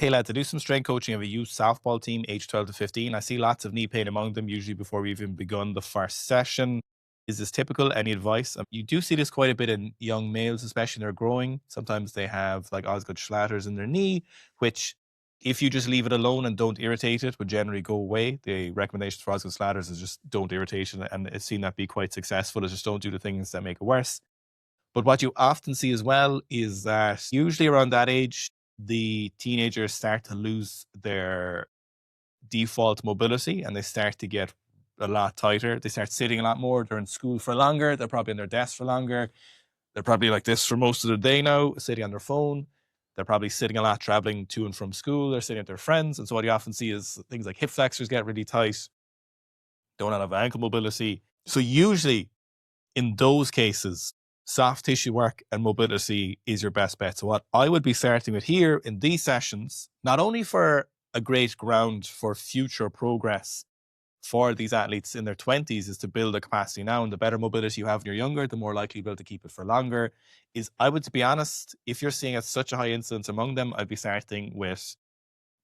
hey lad, to do some strength coaching of a youth softball team, age 12 to 15. I see lots of knee pain among them, usually before we've even begun the first session. Is this typical? Any advice? You do see this quite a bit in young males, especially when they're growing. Sometimes they have like Osgood Schlatters in their knee, which if you just leave it alone and don't irritate it, would generally go away. The recommendations for Osgood Schlatters is just don't irritate it, and it's seen that be quite successful. Is just don't do the things that make it worse. But what you often see as well is that usually around that age, the teenagers start to lose their default mobility and they start to get a lot tighter. They start sitting a lot more. They're in school for longer. They're probably in their desk for longer. They're probably like this for most of the day now, sitting on their phone. They're probably sitting a lot, traveling to and from school. They're sitting with their friends. And so what you often see is things like hip flexors get really tight, don't have ankle mobility. So usually in those cases, soft tissue work and mobility is your best bet. So what I would be starting with here in these sessions, not only for a great ground for future progress for these athletes in their 20s, is to build a capacity now, and the better mobility you have when you're younger, the more likely you'll be able to keep it for longer. Is I would, to be honest, if you're seeing such a high incidence among them, I'd be starting with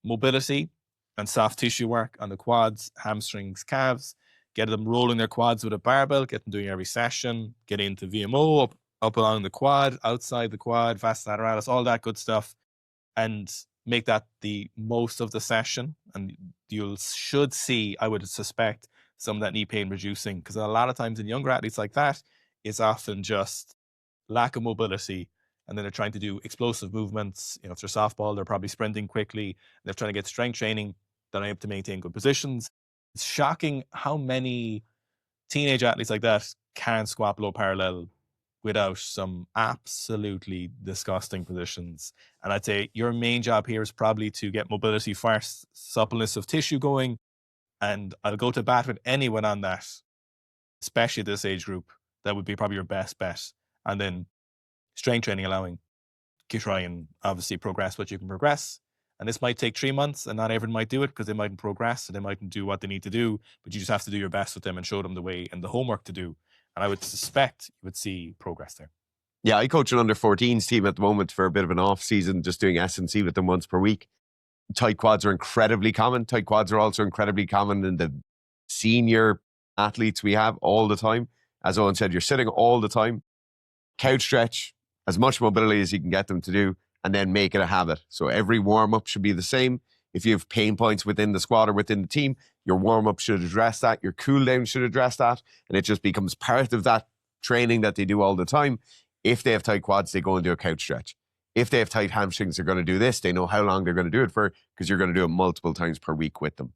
mobility and soft tissue work on the quads, hamstrings, calves, get them rolling their quads with a barbell, get them doing every session, get into VMO, up along the quad, outside the quad, vasta lateralis, all that good stuff, and make that the most of the session. And you should see, I would suspect, some of that knee pain reducing, because a lot of times in younger athletes like that, it's often just lack of mobility, and then they're trying to do explosive movements. If they're softball, they're probably sprinting quickly. They're trying to get strength training. They're not able to maintain good positions. It's shocking how many teenage athletes like that can squat below parallel without some absolutely disgusting positions. And I'd say your main job here is probably to get mobility first, suppleness of tissue going, and I'll go to bat with anyone on that, especially this age group. That would be probably your best bet. And then strength training allowing you try and obviously progress what you can progress. And this might take 3 months, and not everyone might do it because they mightn't progress and they mightn't do what they need to do, but you just have to do your best with them and show them the way and the homework to do. And I would suspect you would see progress there. Yeah, I coach an under 14s team at the moment for a bit of an off season, just doing S&C with them once per week. Tight quads are incredibly common. Tight quads are also incredibly common in the senior athletes we have all the time. As Owen said, you're sitting all the time. Couch stretch, as much mobility as you can get them to do, and then make it a habit. So every warm-up should be the same. If you have pain points within the squad or within the team, your warm-up should address that. Your cool-down should address that. And it just becomes part of that training that they do all the time. If they have tight quads, they go and do a couch stretch. If they have tight hamstrings, they're going to do this. They know how long they're going to do it for because you're going to do it multiple times per week with them.